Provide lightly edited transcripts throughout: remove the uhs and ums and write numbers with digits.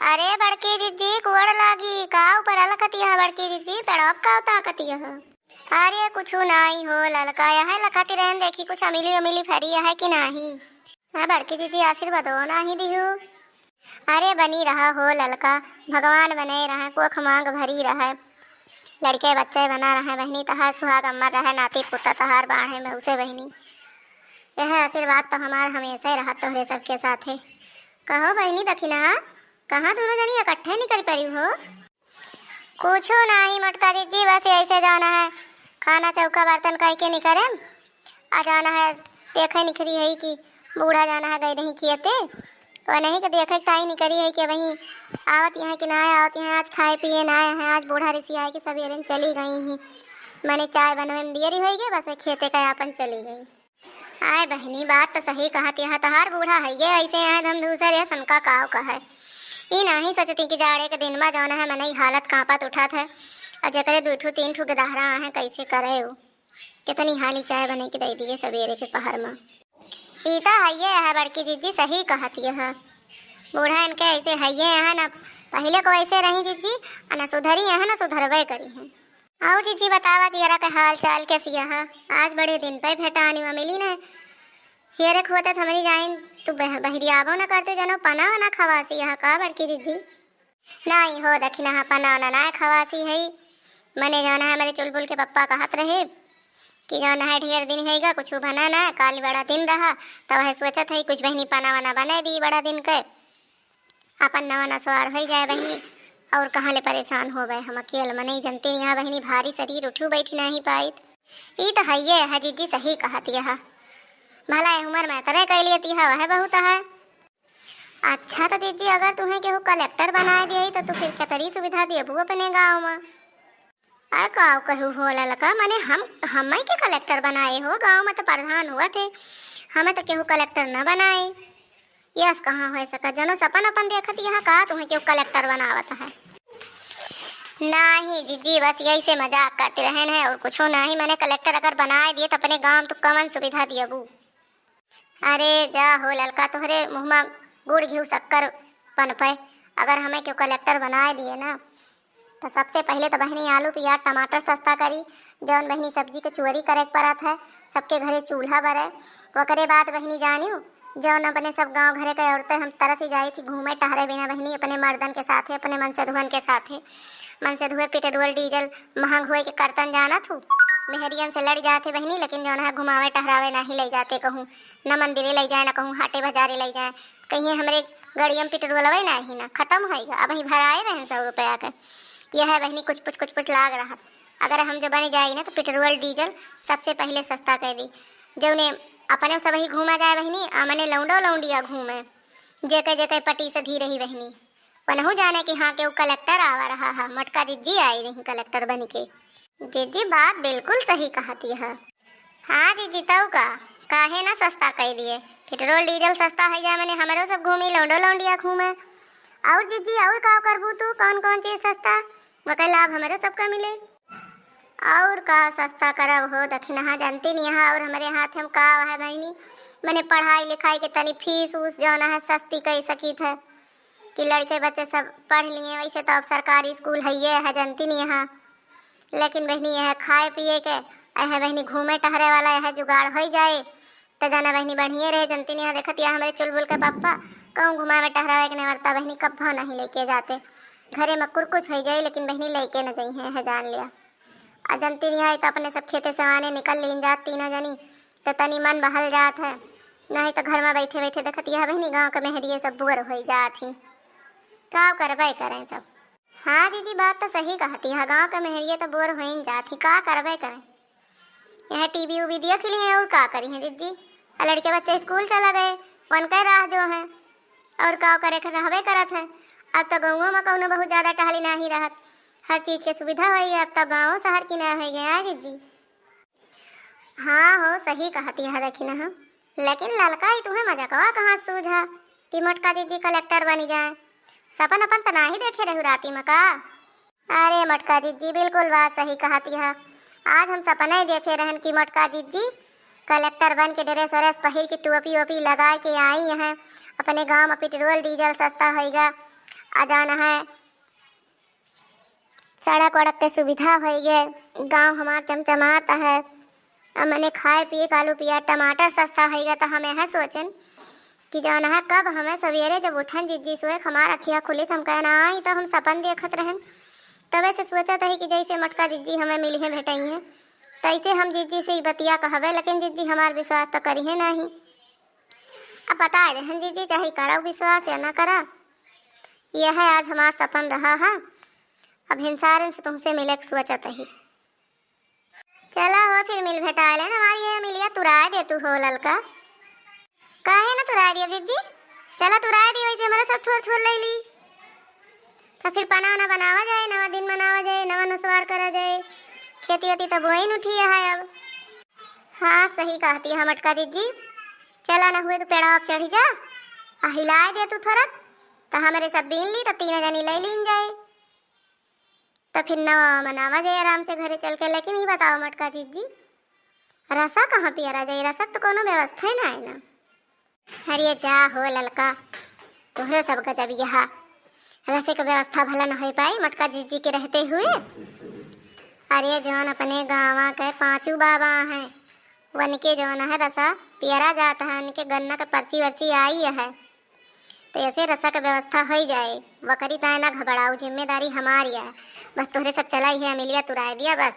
अरे बड़की जिज्जी कुड़ लागी का ऊपर अलकतिया बड़की जिज्जी पेड़प का होता कतिया। अरे कुछ नहीं हो ललका है लखती रहन देखी कुछ अमिली अमिली फरी है कि नहीं। हाँ बड़की जिज्जी आशीर्वाद हो नहीं दिहू। अरे बनी रहा हो ललका भगवान बने रहा कोख मांग भरी रहा लड़के बच्चे बना रहे बहनी तहार सुहाग अमर रहे नाती पुता तहार बाढ़े में उसे बहनी यह आशीर्वाद तो हमारा हमेशा ही रहा तोहरे सबके साथ है। कहो बहनी दखिना कहाँ दोनों जनी इकट्ठे निकल पड़ी हो। कुछो नहीं मटका दीजिए बस ऐसे जाना है खाना चौका बर्तन कह के निकले आ जाना है देखे निकली है कि बूढ़ा जाना है गए नहीं किए थे तो नहीं कि देखे ताई निकली है कि वहीं आवत यहाँ कि ना आवत यहाँ आज खाए पिए ना है आज बूढ़ा ऋषि आए कि सवेरे चली गई ही मैंने चाय बनवे में देरी हो गई बस खेते का अपन चली गई। आए बहनी बात तो सही कहा यहाँ तहार बूढ़ा है ये ऐसे यहाँ हम दूसरे है सनका काव का है ये नहीं सोचती कि जाड़े के दिन में जाना है मैंने हालत कांपत उठा था और जकरे दूठू तीन ठू गदहरा है कैसे करे हो कितनी हाली चाय बने की दे दिए सवेरे के पहर में ईता है है बड़की जिज्जी सही कहती है बूढ़ा इनके ऐसे है है ना पहले को ऐसे रही जिज्जी और ना सुधरी है ना सुधरवे करी है। और जिज्जी बतावा चियरा के हाल चाल कैसी है आज बड़े दिन पे भेटानी हुआ मिली ना हेरे खोते हमारी जाइन तू बहरियाबो ना करते जनो पना वना खवासी यहाँ का बड़की जिज्जी नहीं हो दखिना पना वना ना खवासी है मने जाना है मेरे चुलबुल के पप्पा कहत रहे कि जाना है ढेर दिन हैगा कुछ बना ना काल बड़ा दिन रहा तब है सोचत है कुछ बहनी पना वना बना दी बड़ा दिन के अपन नवा नसवार हो जाए बहनी और कहाँ ले परेशान हो गए हम अकेले में नहीं जनते यहाँ बहनी भारी शरीर उठू बैठ नहीं पाई ये तो है जिज्जी सही कहती है भला उम्र में तरह कह लेती है वह बहुत है। अच्छा तो जिज्जी अगर तुम्हें केहू कलेक्टर बना दिए तो तू फिर कतरी सुविधा देबू अपने गाँव में। अरे गाँव कहू हो ललका मैंने हम के कलेक्टर बनाए हो गाँव में तो प्रधान हुआ थे हमें तो केहू कलेक्टर न बनाए यस कहाँ हो सका जनो सपन अपन देखत यहाँ कहा तुम्हें केहू कलेक्टर बनावत है। नहीं जिज्जी बस यही से मजाक करते रहन है और कुछ नहीं मैंने कलेक्टर अगर बनाए दिए तो अपने गाँव तो कमन सुविधा दिएबू। अरे जा हो ललका तोहरे मुँह में गुड़ घी शक्कर पन पे अगर हमें क्यों कलेक्टर बनाए दिए ना तो सबसे पहले तो बहनी आलू प्याज टमाटर सस्ता करी जौन बहनी सब्जी के चोरी करे पड़त है सबके घरे चूल्हा बरे वकरे बात बहनी जानियो जौन अपने सब गांव घरे के औरतें हम तरह से जाई थी घूमे टहरे बिना बहनी अपने मर्दन के साथ अपने मन से धुअन के साथ मन से धुए पेट्रोल डीजल महंग हुए के करतन जाना थू मेहरियन से लड़ जाते बहनी लेकिन जौन है घुमावे टहरावे नहीं ले जाते कहूँ न मंदिरे ले जाए न कहूँ हाटे बाजारे ले जाए कहीं हमारे गाड़ियों में पेट्रोल अवे नहीं ना खत्म होएगा अब ही भराए रहे 100 रुपया के यह है बहनी कुछ लाग रहा अगर हम जो बन जाए ना तो पेट्रोल डीजल सबसे पहले सस्ता कर दी जौने अपने सब ही घूमा जाए बहनी मने लौंडो लौंडिया घूमे जेके पटी से धी रही बहनी पनहू जाने कि हाँ के वो कलेक्टर आवा रहा है मटका जिज्जी आई नहीं कलेक्टर बन के। जिज्जी बात बिल्कुल सही कहती है। हाँ जिज्जी तऊ का काहे ना सस्ता कह दिए पेट्रोल डीजल सस्ता है जा मैंने हमारे सब घूमी लौंडो लौंडिया घूमे और जिज्जी और का करबू तू कौन चीज सस्ता वह लाभ हमारे सबका मिले और का सस्ता करब हो दखिना जानती नहीं यहाँ और हमारे हाथ हम का है बहनी मैंने पढ़ाई लिखाई के तनी फीस उस जाना है सस्ती कह सकी थे कि लड़के बच्चे सब पढ़ लिए वैसे तो अब सरकारी स्कूल है ये है जानती नहीं यहाँ लेकिन बहनी यह खाए पिए के यह बहनी घूमे टहरे वाला यह जुगाड़ हो जाए तो जाना बहनी बढ़िया रहे जनती नहीं देखत या हमारे चुलबुल के पापा कहूँ घुमावे टहरावे के नवरता बहनी कब्बो नहीं लेके जाते घरे में कुछ हो जाए लेकिन बहनी लेके न जाई है जान लिया आ जनती नहीं है तो अपने सब खेते से आने निकल लीन जात तीनों जनी तो तनी मन बहल जात है नहीं तो घर में बैठे बैठे देखत यह बहनी गाँव के मेहरिए सब बुअर हो जात ही का करबे करें सब। हाँ जीजी बात तो सही कहती है गाँव के मेहरिए तो बोर हो जाती का करबे करें यहाँ टीवी उवी देख लिए और का करी है जिज्जी लड़के बच्चे स्कूल चला गए वन कर राह जो है और का करे रहबे करत है अब तो गाँवों में कौनो बहुत ज़्यादा टहली नहीं रहत हर चीज़ की सुविधा हुई है अब तो गाँव शहर की नया हो गया है जिज्जी। हाँ हो सही कहती है देखी ना हम लेकिन ललका ही तुम्हें मजाकवा कहाँ सूझा कि मटका जिज्जी कलेक्टर बनी जाए सपन अपन तना ही देखे रहू राती में का। अरे मटका जिज्जी बिल्कुल बात सही कहती है आज हम सपना ही देखे रहन कि मटका जिज्जी कलेक्टर बन के ड्रेस व्रेस पहिर के टोपी वोपी लगा के आई हैं अपने गांव में पेट्रोल डीजल सस्ता होएगा आ जाना है, सड़क वड़क के सुविधा हो गए, गांव हमार चमचमाता है। अब मैंने खाए पिए कालू पिया टमाटर सस्ता हो गया, तो हम यह सोचन कि जाना है कब हमें सवेरे जब उठन जिज्जी सोए हमार अखिया खुली तो हम कहना आई तो हम सपन देखत रहन। तबे से सोचत है कि जैसे मटका जिज्जी हमें मिली है भेटई है तैसे हम जिज्जी से ही बतिया कहवे, लेकिन जिज्जी हमार विश्वास तो करी है नहीं। अब बता रहन जिज्जी चाहे करा विश्वास या ना करा, यह है आज हमार सपन रहा है। अब हिंसारन से तुमसे मिले सोचत ही। चला हो फिर मिल भेटा ले हमारी ये मिलिया तुरा दे तू हो ललका, काहे ना तुरा दिया जिज्जी, चला तुरा दी वैसे हमारा सब थोड़ थोड़ ले ली, तो फिर पना ना बनावा जाए, नवा दिन मनावा जाए, नवा नसवार करा जाए, खेती होती तब वही उठी है अब। हाँ सही कहती है मटका जिज्जी, चला ना हुए तो पेड़ा आप चढ़ी जा, हिलाए दे तू थोड़ा, तो हमारे सब बीन ली तो 3 जनी ले लीन जाए, तो फिर नवा मनावा जाए आराम से घरे चल के। लेकिन ये बताओ मटका जिज्जी, रसा कहाँ पियरा जाए, रसा तो कोनो व्यवस्था ही ना है ना। अरे जा हो ललका, तोहरे सब गजब यहाँ रसे का व्यवस्था भला न हो पाई मटका जिज्जी के रहते हुए। अरे जौन अपने गाँव के 5 बाबा हैं उनके जौन है रसा पियरा जाता है, उनके गन्ना का पर्ची वर्ची आई है, तो ऐसे रसा का व्यवस्था हो जाए। वकरी ताए ना घबराऊ, जिम्मेदारी हमारी है, बस तोहरे सब चला ही है। अमिलिया तुराई दिया बस।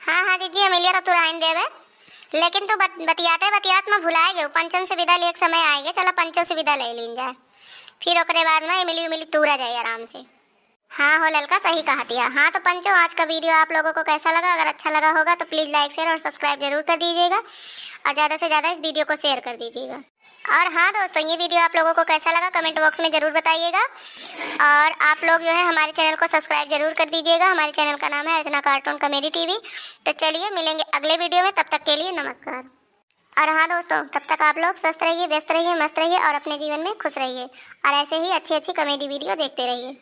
हाँ हाँ जिज्जी अमिलिया तो तुराइन देवे, लेकिन तू बतियाते बतियात में भुलाए गए, पंचन से विदा ले समय आएगा, चला पंचों से विदा ले लीन जाए, फिर ओकरे बाद में मिली तूरा जाए आराम से। हाँ हो ललका सही कहा दिया। हाँ तो पंचों आज का वीडियो आप लोगों को कैसा लगा, अगर अच्छा लगा होगा तो प्लीज़ लाइक शेयर और सब्सक्राइब जरूर कर दीजिएगा, और ज़्यादा से ज़्यादा इस वीडियो को शेयर कर दीजिएगा। और हाँ दोस्तों, ये वीडियो आप लोगों को कैसा लगा कमेंट बॉक्स में ज़रूर बताइएगा, और आप लोग जो है हमारे चैनल को सब्सक्राइब जरूर कर दीजिएगा। हमारे चैनल का नाम है अर्चना कार्टून कॉमेडी टीवी। तो चलिए मिलेंगे अगले वीडियो में, तब तक के लिए नमस्कार। और हाँ दोस्तों, तब तक आप लोग स्वस्थ रहिए, व्यस्त रहिए, मस्त रहिए और अपने जीवन में खुश रहिए, और ऐसे ही अच्छी अच्छी कॉमेडी वीडियो देखते रहिए।